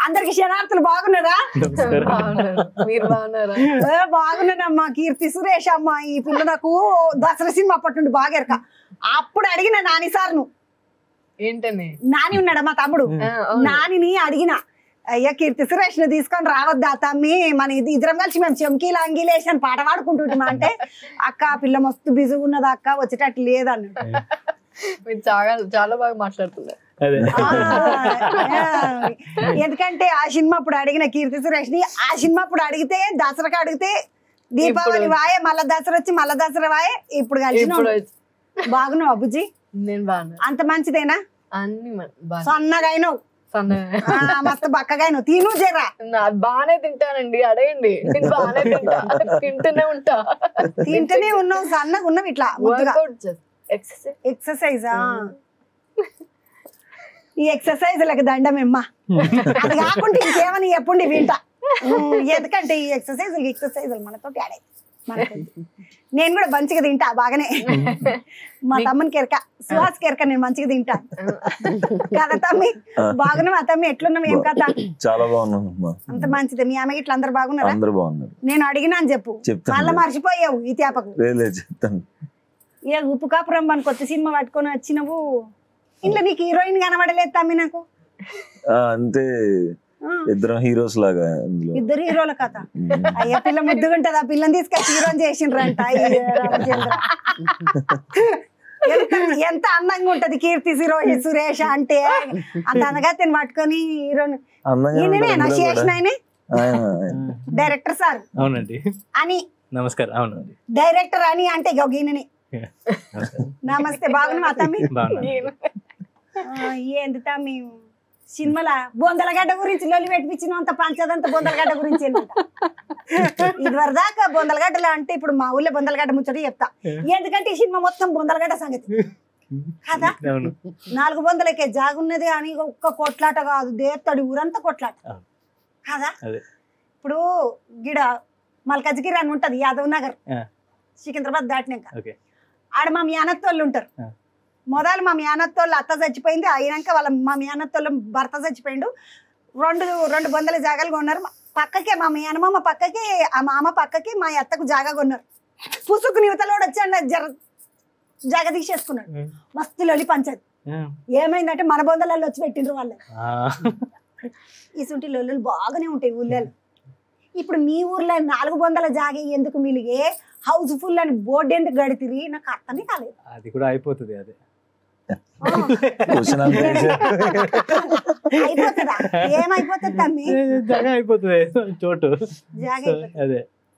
అందరికి శనార్థులు బాగున్నారా? మీరు బాగున్నారా? బాగున్నానమ్మా. కీర్తి సురేష్ అమ్మ. ఈ పిల్ల నాకు దసరా సినిమా అప్పటి నుండి బాగా ఎరక. అప్పుడు అడిగిన నాని సార్ ను ఏంటని, నాని ఉన్నాడా మా తమ్ముడు, నానిని అడిగిన, అయ్యా కీర్తి సురేష్ ను తీసుకొని రావద్దా తమ్మి, మన ఇద్దరం కలిసి మేము చెంకీలు అంగీలేసి అని పాట పాడుకుంటుంటాం అంటే, అక్క పిల్ల మస్తు బిజీగా ఉన్నది అక్క, వచ్చేటట్టు లేదన్నాడు. మీరు చాలా బాగా మాట్లాడుతున్నారు. ఎందుకంటే ఆ సినిమా అప్పుడు అడిగిన కీర్తి సురేష్ ని, ఆ సినిమా అప్పుడు అడిగితే దసరాకి అడిగితే దీపావళి వాయే, మళ్ళా దసరా వచ్చి మళ్ళా దసరా వాయే, ఇప్పుడు కలిసి బాగున్నావు అబ్బుజీ? నేను బాగున్నా. అంత మంచిదేనా? అన్ని సన్నగా అయినావు, మస్తు బక్కగా అయినావు. తిను జరా. బాగానే తింటానండి, అడగండి. నేను బాగానే తింటా, తింటూనే ఉంటా. తింటూనే ఉన్నావు, సన్నగా ఉన్నావు. ఇట్లా ఎక్సర్సైజా? ఈ ఎక్సర్సైజ్లకు దండమేమ్మా. అది కాకుండా ఇంకేమని ఎప్పుడు వింటా. ఎందుకంటే ఈ ఎక్సర్సైజులు మనతోటి ఆడే. నేను కూడా మంచిగా తింటా బాగానే. మా తమ్మునికి ఎరక, సుహాస్కి ఎరక, నేను మంచిగా తింటా కదా తమ్మి? బాగున్నా మా తమ్మి? ఎట్లున్నావు? ఏం కథ? చాలా బాగున్నా. అంత మంచిదే. మీ అమ్మకి ఇట్లా అందరు బాగున్నారా? అందరూ బాగున్నారు. నేను అడిగినా అని చెప్పు, మళ్ళీ మర్చిపోయావు ఈ తేపకు. చెప్తాను. ఏ ఉప్పు కాపురం మన కొత్త సినిమా పట్టుకొని వచ్చినవు, ఇంట్లో నీకు హీరోయిన్ కనబడలేదు తమ్మి నాకు. అంతే, ఇద్దరు హీరోస్ లాగా. ఇద్దరు హీరోల కథ. అయ్యా పిల్ల ముద్దుగా ఉంటది, ఆ పిల్లని తీసుకొచ్చి హీరోని చేసిండ్రంట. ఎంత అందంగా ఉంటది కీర్తి సురేష్ అంటే. అంత అందగా తిని పట్టుకొని హీరోని చేసిన ఆయనే డైరెక్టర్ సార్. అవునండి. అని నమస్కారం. అవునండి, డైరెక్టర్ అని అంటే ఈయననే. నమస్తే. బాగున్నా తమ్మి? ఏంది తమ్మి సినిమాల బొందలగడ్డ గురించి లొల్లి పెట్టించిన అంత పంచదంత బొందలగడ్డ గురించి. ఇది వరదాకా బొందలగడ్డలు అంటే ఇప్పుడు మా ఊళ్ళో బొందలగడ్డ ముచ్చట చెప్తా. ఎందుకంటే ఈ సినిమా మొత్తం బొందలగడ్డ సంగతి కదా. 4 బొందలకే జాగున్నది అని ఒక్క కొట్లాట కాదు, దేత్తడి ఊరంతా కొట్లాట కదా. ఇప్పుడు గిడ మల్కాజ్గిరి అని ఉంటది, యాదవ్ నగర్, సికింద్రాబాద్ దాటినాక. ఆడ మా మేనత్తోళ్ళు ఉంటారు. మొదలు మా మేనత్తోళ్ళు అత్త చచ్చిపోయింది, అయినాక వాళ్ళ మా మేనత్తోళ్ళ భర్త చచ్చిపోయిండు. రెండు బొందల జాగాలు కొన్నారు. పక్కకే మా మేనమామ పక్కకి, ఆ మామ పక్కకి మా అత్తకు జాగా కొన్నారు. పుసుకు నివతలోడు వచ్చి జాగా తీసేసుకున్నాడు. మస్తు లొలి పంచది. ఏమైందంటే మన బొందలలో వచ్చి పెట్టిండ్రు వాళ్ళు. ఇసుంటి లొల్లులు బాగానే ఉంటాయి ఊళ్ళలో. ఇప్పుడు మీ ఊర్లో 4 బొందల జాగే ఎందుకు మిలిగే, హౌస్ ఫుల్ అని బోర్డు ఎందుకు గడితిరి, నాకు అర్థమే కాలేదు. అది కూడా అయిపోతుంది. అదే అయిపోతుందా? ఏమైపోతుంది తమ్మి? జాగా అయిపోతుంది, చోటు. జాగా అదే